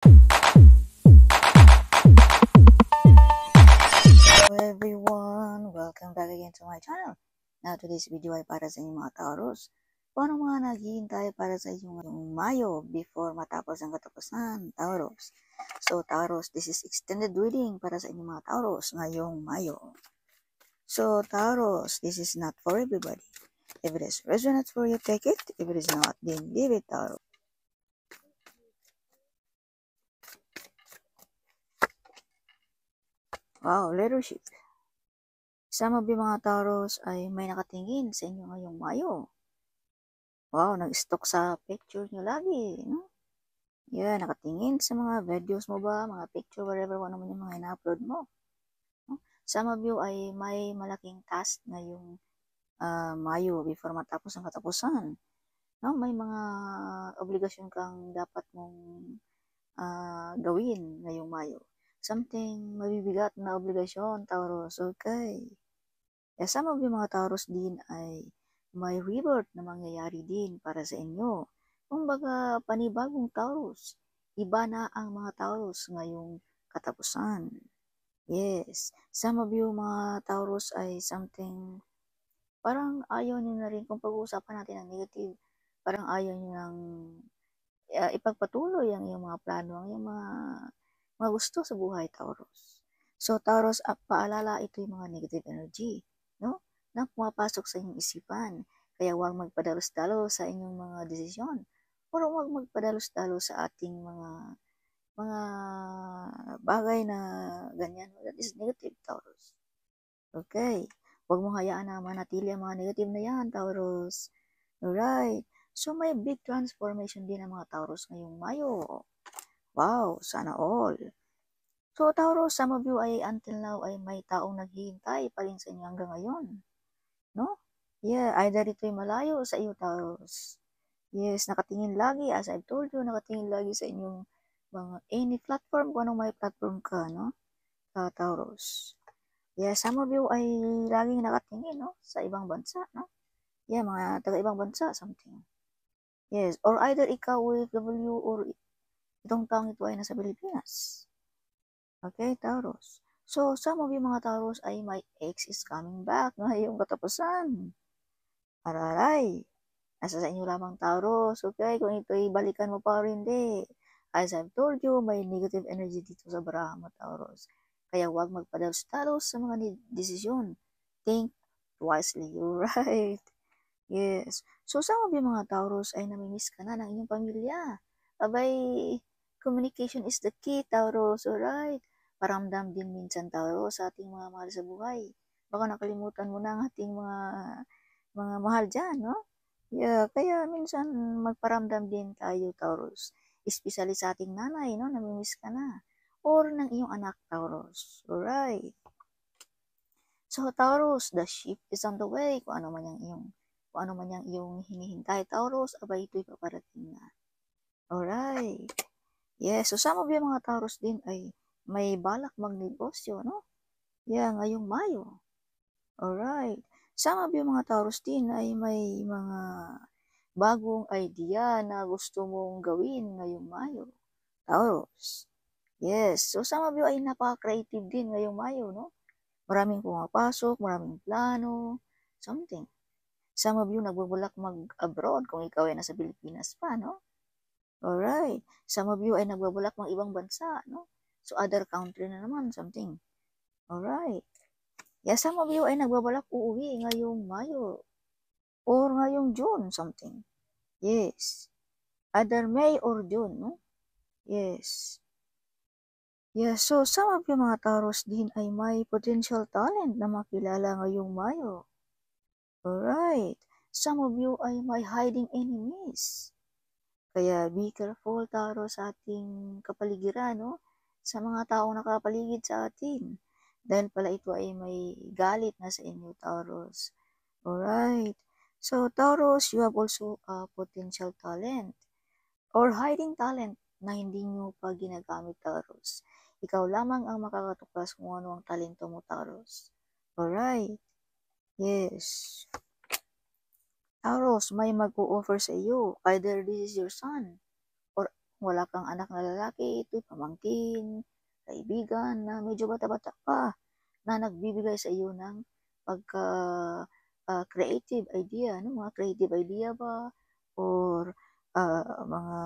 Hello everyone! Welcome back again to my channel. Now today's video ay para sa inyong mga Taurus. Kung ano mga naghihintay para sa inyong Mayo before matapos ang katapusan, Taurus. So Taurus, this is extended reading para sa inyong mga Taurus ngayong Mayo. So Taurus, this is not for everybody. If it is resonant for you, take it. If it is not, then leave it, Taurus. Wow, leadership. Some of you mga Taurus ay may nakatingin sa inyo ngayong Mayo. Wow, nag-stock sa picture nyo lagi, no? Yeah, nakatingin sa mga videos mo ba, mga picture, whatever, kung ano man yung mga ina-upload mo. No? Some of you ay may malaking task ngayong Mayo before matapos ang katapusan. No? May mga obligasyon kang dapat mong gawin ngayong Mayo. Something mabibigat na obligasyon, Taurus, okay? Yeah, some of you mga Taurus din ay may rebirth na mangyayari din para sa inyo. Kumbaga, panibagong Taurus. Iba na ang mga Taurus ngayong katapusan. Yes. Some of you mga Taurus ay something, parang ayaw nyo na rin, kung pag-uusapan natin ang negative, parang ayaw nyo nang ipagpatuloy ang iyong mga plano, ang iyong mga gusto sa buhay, Taurus. So, Taurus, paalala, ito yung mga negative energy, no? Na pumapasok sa inyong isipan. Kaya huwag magpadalos-dalos sa inyong mga desisyon. O huwag magpadalos-dalos sa ating mga bagay na ganyan. That is negative, Taurus. Okay. Huwag mong hayaan na manatili ang mga negative na yan, Taurus. Alright. So, may big transformation din ang mga Taurus ngayong Mayo. Wow, sana all. So, Taurus, some of you ay until now ay may taong naghihintay pa rin sa inyo hanggang ngayon. No? Yeah, either ito'y malayo sa iyo, Taurus. Yes, nakatingin lagi, as I've told you, nakatingin lagi sa inyong mga any platform, kung anong may platform ka, no? Taurus. Yeah, some of you ay laging nakatingin, no? Sa ibang bansa, no? Yeah, mga taga-ibang bansa, something. Yes, or either ikaw OFW or itong taong ito ay nasa Pilipinas. Okay, Taurus. So, some of you mga Taurus ay my ex is coming back ngayong katapusan. Araray. Nasa sa inyo lamang, Taurus. Okay, kung ito'y balikan mo pa rin, hindi. As I've told you, may negative energy dito sa Brahma, Taurus. Kaya huwag magpadalos-dalos sa mga desisyon. Think wisely, right? Yes. So, some of you mga Taurus ay namimiss ka na ng inyong pamilya. Abay, communication is the key, Taurus. Alright. Paramdam din minsan, Taurus, sa ating mga mahal sa buhay. Baka nakalimutan mo na ang ating mga mahal dyan, no? Yeah, kaya minsan magparamdam din tayo, Taurus. Especially sa ating nanay, no? Namimiss ka na. Or ng iyong anak, Taurus. Alright. So, Taurus, the ship is on the way. Kung ano man yung iyong hinihintay, Taurus, abay ito'y paparating na. Alright. Yes, so some of you mga Taurus din ay may balak magnegosyo, no? Yeah, ngayong Mayo. Alright. Some of you mga Taurus din ay may mga bagong idea na gusto mong gawin ngayong Mayo. Taurus. Yes, so some of you ay napaka-creative din ngayong Mayo, no? Maraming pumapasok, maraming plano, something. Some of you nagbubulak mag-abroad kung ikaw ay nasa Pilipinas pa, no? Alright. Some of you ay nagbubulak ibang bansa, no? So, other country na naman, something. Alright. Yeah, some of you ay nagbubulak uuwi ngayong Mayo or ngayong June, something. Yes. Either May or June, no? Yes. Yeah, so some of you mga Taurus din ay may potential talent na makilala ngayong Mayo. Alright. Some of you ay may hiding enemies. Kaya be careful, Taurus, sa ating kapaligiran, no? Sa mga taong nakapaligid sa atin. Dahil pala ito ay may galit na sa inyo, Taurus. Alright. So, Taurus, you have also a potential talent or hiding talent na hindi nyo pa ginagamit, Taurus. Ikaw lamang ang makakatuklas kung ano ang talento mo, Taurus. Alright. Yes. Taurus, may mag-o-offer sa iyo. Either this is your son or wala kang anak na lalaki, ito'y pamangkin, kaibigan na medyo bata-bata pa na nagbibigay sa iyo ng pagka creative idea, no? Mga creative idea ba or mga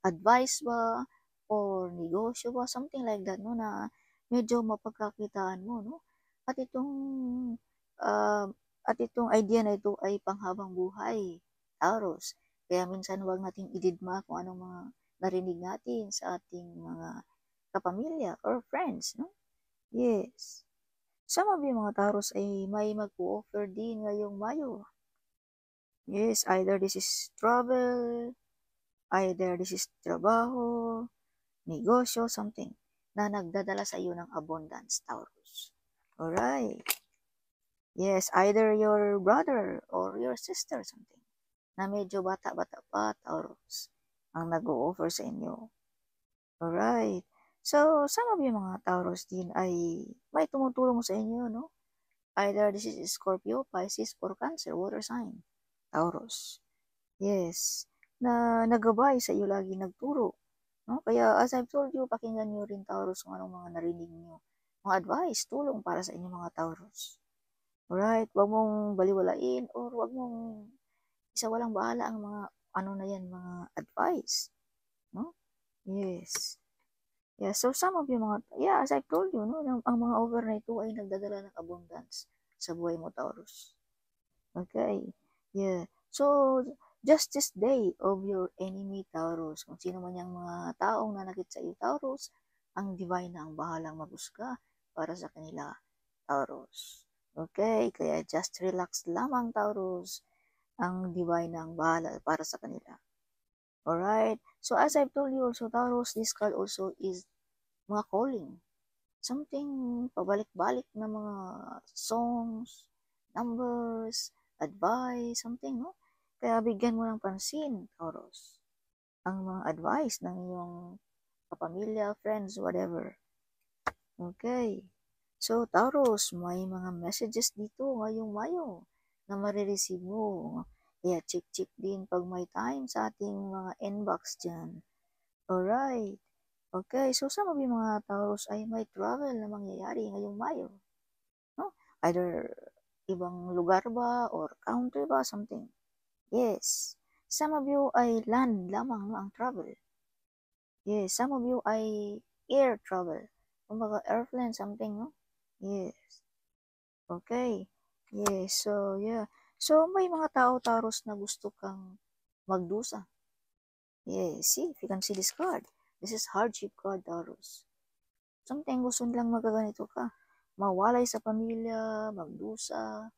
advice ba or negosyo ba, something like that, no, na medyo mapagkakitaan mo, no? At itong uh, at itong idea na ito ay panghabang buhay, Taurus. Kaya minsan huwag nating ididma kung anong mga narinig natin sa ating mga kapamilya or friends, no? Yes. Some of you mga Taurus ay may mag-offer din ngayong Mayo. Yes, either this is travel, either this is trabaho, negosyo, something na nagdadala sa iyo ng abundance, Taurus. Alright. Yes, either your brother or your sister, something na medyo bata-bata pa, Taurus, ang nag-o-offer sa inyo. Alright. So, some of you mga Taurus din ay may tumutulong sa inyo, no? Either this is Scorpio, Pisces, or Cancer, water sign, Taurus. Yes, na nagabay sa iyo lagi, nagturo. No? Kaya as I've told you, pakinggan nyo rin Taurus kung anong mga narinig nyo. Mga advice, tulong para sa inyo mga Taurus. Alright, huwag mong baliwalain or huwag mong isawalang bahala ang mga ano na yan, mga advice. No? Yes. Yeah, so some of you mga, yeah, as I've told you, no, ang mga over na ito ay nagdadala ng abundance sa buhay mo, Taurus. Okay. Yeah. So, justice day of your enemy, Taurus. Kung sino man yung mga taong nanakit sa iyo, Taurus, ang divine na ang bahalang magusga para sa kanila, Taurus. Okay, kaya just relax lamang, Taurus. Ang divine na ang bahala para sa kanila. Alright? So, as I've told you also, Taurus, this card also is mga calling. Something pabalik-balik na mga songs, numbers, advice, something, no? Kaya bigyan mo ng pansin, Taurus, ang mga advice ng iyong kapamilya, friends, whatever. Okay. So, Taurus, may mga messages dito ngayong Mayo na marireceive mo. Kaya check din pag may time sa ating mga inbox dyan. Alright. Okay, so some of you mga Taurus ay may travel na mangyayari ngayong Mayo. No? Either ibang lugar ba or country ba, something. Yes. Some of you ay land lamang, no, ang travel. Yes, some of you ay air travel. Kumbaga airplane, something, no? Yes. Okay. Yes, so yeah. So may mga tao, Taurus, na gusto kang magdusa. Yes, see, if you can see this card. This is hardship card, Taurus. Something gusto nilang magaganito ka. Mawalay sa pamilya, magdusa,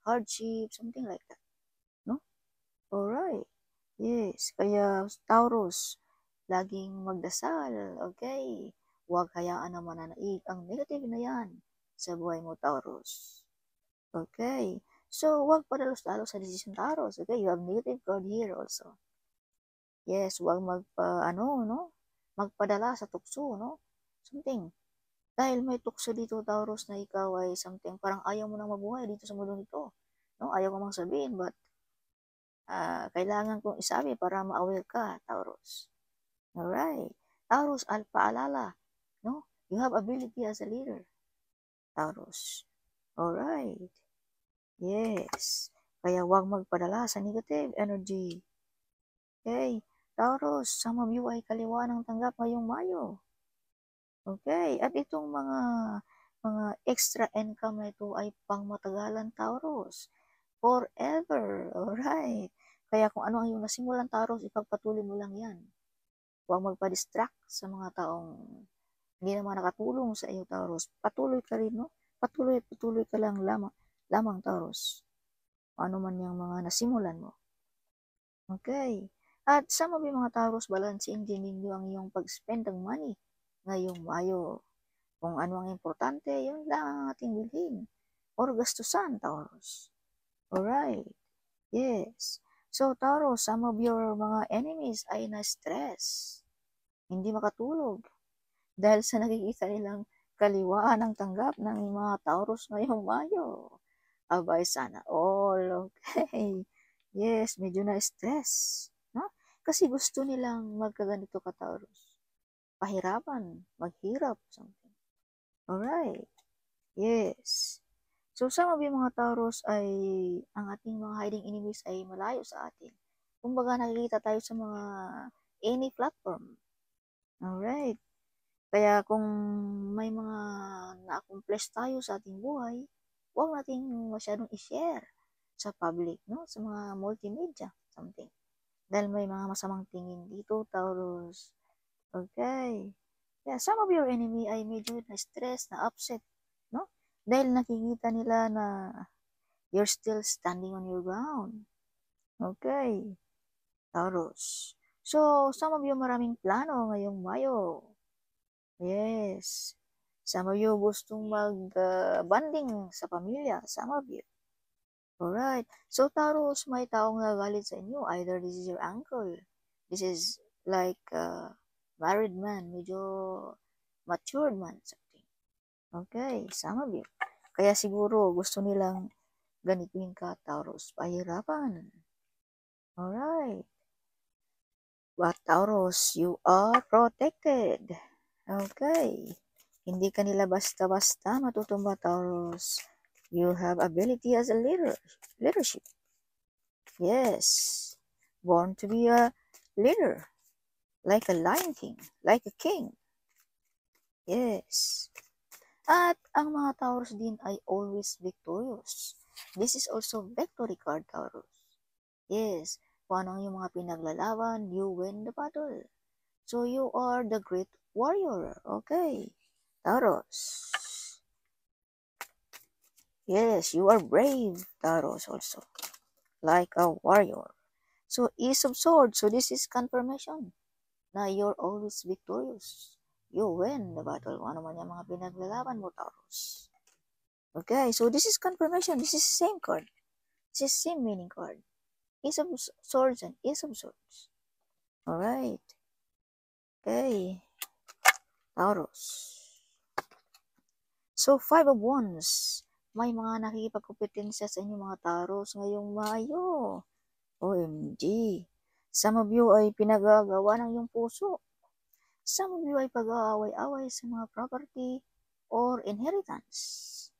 hardship, something like that. No? Alright. Yes. Kaya, Taurus, laging magdasal. Okay? Huwag hayaan na mananaig ang negative na yan sa buhay mo, Taurus. Okay? So, huwag padalos-dalos sa decision, Taurus. Okay? You have negative card here also. Yes, huwag magpadala sa tukso, no? Something. Dahil may tukso dito, Taurus, na ikaw ay something, parang ayaw mo nang mabuhay dito sa mundo nito. No? Ayaw ko mang sabihin, but kailangan kong isabi para ma-aware ka, Taurus. Alright. Taurus, paalala, no? You have ability as a leader, Taurus. Alright. Yes. Kaya huwag magpadala sa negative energy. Okay. Taurus, some of you ay kaliwa ng tanggap ngayong Mayo. Okay. At itong mga extra income na ito ay pangmatagalan, Taurus. Forever. Alright. Kaya kung ano ang iyong nasimulan, Taurus, ipagpatuloy mo lang yan. Huwag magpa-distract sa mga taong hindi naman nakatulong sa iyo, Taurus. Patuloy ka rin, no? Patuloy ka lang lamang, Taurus. Ano man yung mga nasimulan mo. Okay. At some of yung mga Taurus, balansin din ninyo ang iyong pag-spend ng money ngayong Mayo. Kung ano ang importante, yun lang ang ating bilhin. Or gastusan, Taurus. Alright. Yes. So, Taurus, some of your mga enemies ay na-stress. Hindi makatulog. Dahil sa nakikita nilang kaliwaan ng tanggap ng mga Taurus ngayong Mayo. Abay, sana all. Okay. Yes, medyo na-stress. No? Kasi gusto nilang magkaganito ka, Taurus. Pahirapan, maghirap, something. Alright. Yes. So, some of you mga Taurus ay ang ating mga hiding enemies ay malayo sa atin. Kumbaga, nakikita tayo sa mga any platform. Alright. Kaya kung may mga na-accomplish tayo sa ating buhay, huwag nating masyadong i-share sa public, no? Sa mga multimedia, something. Dahil may mga masamang tingin dito, Taurus. Okay. Yeah, some of your enemy ay medyo na-stress, na-upset, no? Dahil nakikita nila na you're still standing on your ground. Okay. Taurus. So, some of you maraming plano ngayong Mayo. Yes. Some of you gustong mag-banding sa pamilya. Some of you. Alright. So, Taurus, may taong nagalit sa inyo. Either this is your uncle. This is like married man. Medyo matured man. Something. Okay. Some of you. Kaya siguro gusto nilang ganituin ka, Taurus. Pahirapan. Alright. But Taurus, you are protected. Okay. Hindi ka nila basta-basta matutumba, Taurus. You have ability as a leadership. Yes. Born to be a leader. Like a lion king. Like a king. Yes. At ang mga Taurus din ay always victorious. This is also victory card, Taurus. Yes. Kung anong yung mga pinaglalaban, you win the battle. So you are the great warrior. Okay. Taurus. Yes, you are brave, Taurus, also. Like a warrior. So, Ace of Swords. So, this is confirmation na you're always victorious. You win the battle. Ano man yung mga pinaglalaban mo, Taurus. Okay, so this is confirmation. This is same card. This is same meaning card. Ace of Swords and Ace of Swords. Alright. Okay. Taurus. So, Five of Wands. May mga nakikipagkompetensya sa inyo mga Taurus ngayong Mayo. OMG. Some of you ay pinagagawa ng iyong puso. Some of you ay pag-aaway-away sa mga property or inheritance.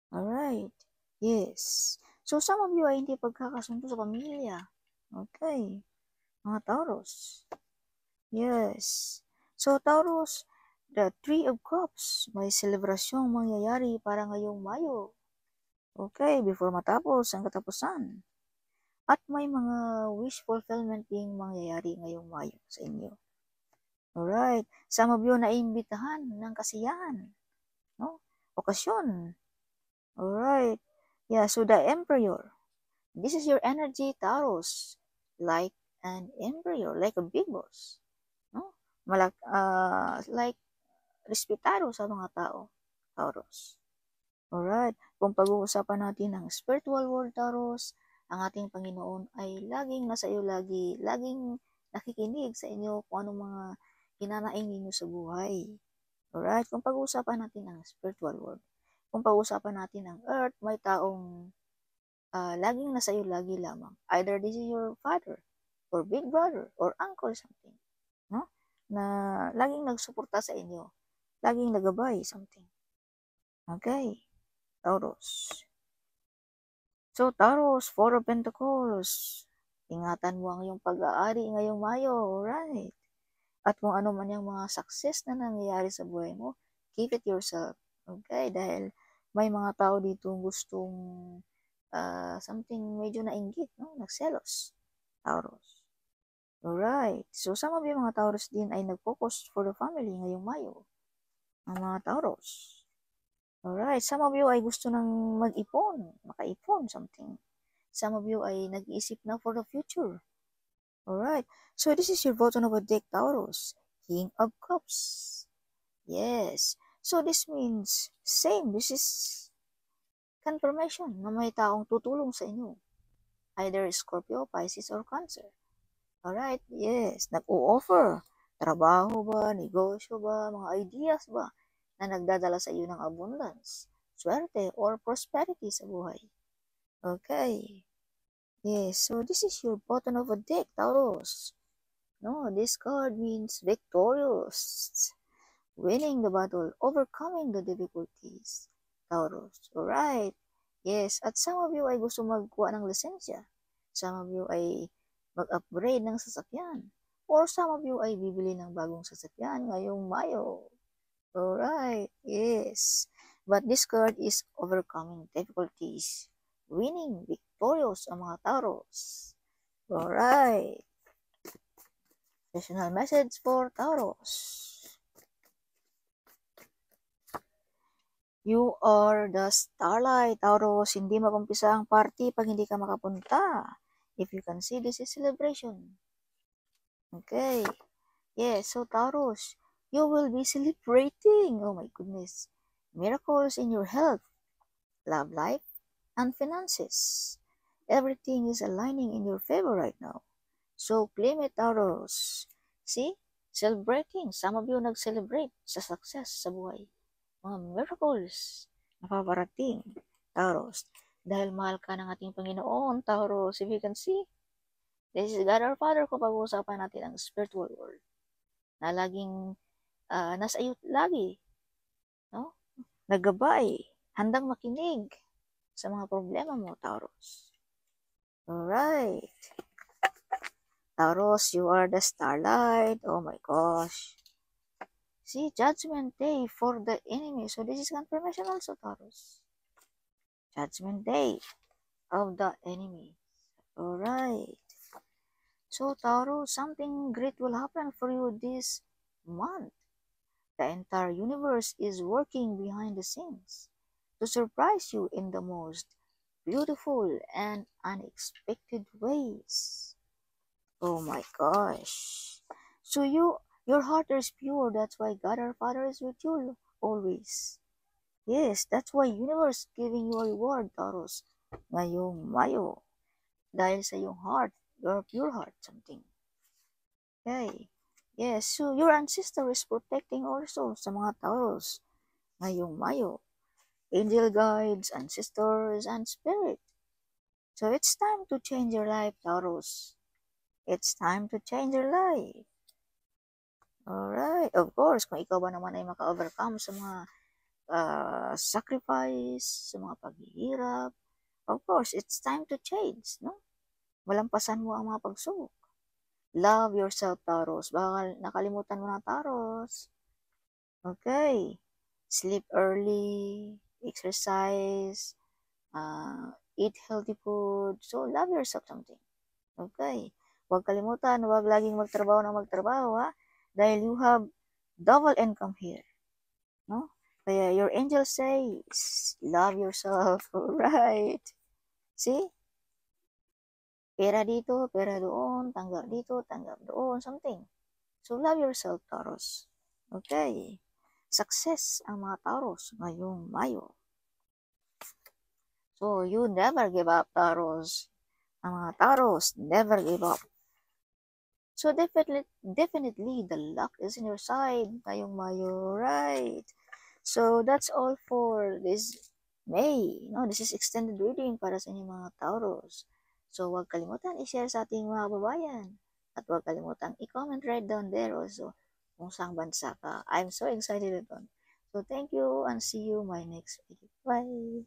Alright. Yes. So, some of you ay hindi pagkakasundo sa pamilya. Okay. Mga Taurus. Yes. So, Taurus, the Three of Cups, may selebrasyong mangyayari para ngayong Mayo. Okay, before matapos ang katapusan. At may mga wish fulfillment ding mangyayari ngayong Mayo sa inyo. Alright, some of you naimbitahan ng kasiyahan, no? Okasyon. Alright, yeah, so the Emperor. This is your energy, Taurus. Like an emperor, like a big boss. No? Like respetado sa mga tao, Taurus. Alright, kung pag-uusapan natin ang spiritual world, Taurus, ang ating Panginoon ay laging nasa iyo laging nakikinig sa inyo kung anong mga hinanaing ninyo sa buhay. Alright, kung pag-uusapan natin ang spiritual world, kung pag-uusapan natin ang earth, may taong laging nasa iyo lagi lamang. Either this is your father, or big brother, or uncle, something. No? Na laging nagsuporta sa inyo. Laging nagabay, something. Okay. Taurus. So, Taurus, Four of Pentacles. Ingatan mo ang iyong pag-aari ngayong Mayo. Alright. At kung ano man yung mga success na nangyayari sa buhay mo, keep it yourself. Okay? Dahil may mga tao dito gustong something medyo nainggit, no? Nagselos. Taurus. Alright. So, some of you mga Taurus din ay nag-focus for the family ngayong Mayo. Ang mga Taurus. Alright. Some of you ay gusto nang mag-ipon, makaipon, something. Some of you ay nag-iisip na for the future. Alright. So, this is your bottom of a deck, Taurus. King of Cups. Yes. So, this means, same. This is confirmation na may taong tutulong sa inyo. Either Scorpio, Pisces, or Cancer. Alright. Yes. Nag-o-offer. Trabaho ba? Negosyo ba? Mga ideas ba? Na nagdadala sa iyo ng abundance, swerte, or prosperity sa buhay. Okay. Yes, so this is your bottom of a deck, Taurus. No, this card means victorious, winning the battle, overcoming the difficulties. Taurus. Alright. Yes, at some of you ay gusto magkuha ng lisensya. Some of you ay mag-upgrade ng sasakyan. Or some of you ay bibili ng bagong sasakyan ngayong Mayo. Alright, yes. But this card is overcoming difficulties, winning, victorious ang mga Taurus. Alright. Personal message for Taurus. You are the starlight, Taurus. Hindi mag-umpisa ang party pag hindi ka makapunta. If you can see, this is celebration. Okay. Yes, so Taurus, you will be celebrating. Oh my goodness. Miracles in your health, love life, and finances. Everything is aligning in your favor right now. So claim it, Taurus. See? Celebrating. Some of you nag-celebrate sa success sa buhay. Mga miracles na paparating, Taurus. Dahil mahal ka ng ating Panginoon, Taurus, if you can see, this is God our Father kung pag-uusapan natin ang spiritual world na laging nasa iyo lagi, no? Naggabay, handang makinig sa mga problema mo, Taurus. Alright. Taurus, you are the starlight. Oh my gosh. See, Judgment Day for the enemy. So this is confirmation also, Taurus. Judgment Day of the enemy. Alright. So, Taurus, something great will happen for you this month. The entire universe is working behind the scenes to surprise you in the most beautiful and unexpected ways. Oh my gosh. So your heart is pure. That's why God our Father is with you always. Yes, that's why universe giving you a reward, Taurus. Ngayong Mayo. Dahil sa iyong heart, your pure heart, something. Okay. Yes, so your ancestor is protecting also sa mga Taurus ngayong Mayo. Angel guides, ancestors, and spirit. So it's time to change your life, Taurus. It's time to change your life. Alright. Of course, kung ikaw ba naman ay maka-overcome sa mga sacrifice, sa mga paghihirap, of course, it's time to change, no? Malampasan mo ang mga pagsubok. Love yourself, Taurus. Baka nakalimutan mo na, Taurus. Okay. Sleep early, exercise, eat healthy food. So, love yourself something. Okay. Huwag kalimutan, huwag laging magtrabaho, ha? Dahil you have double income here. No? Kaya your angel says, love yourself. Alright. See? Pera dito, pera doon, tanggap dito, tanggap doon, something. So, love yourself, Taurus. Okay. Success ang mga Taurus ngayong Mayo. So, you never give up, Taurus. Ang mga Taurus never give up. So, definitely, the luck is in your side ngayong Mayo, right? So, that's all for this May. No, this is extended reading para sa inyong mga Taurus. So, huwag kalimutan i-share sa ating mga babayan. At huwag kalimutan i-comment right down there also kung saan bansa ka. I'm so excited about it. So, thank you and see you my next video. Bye!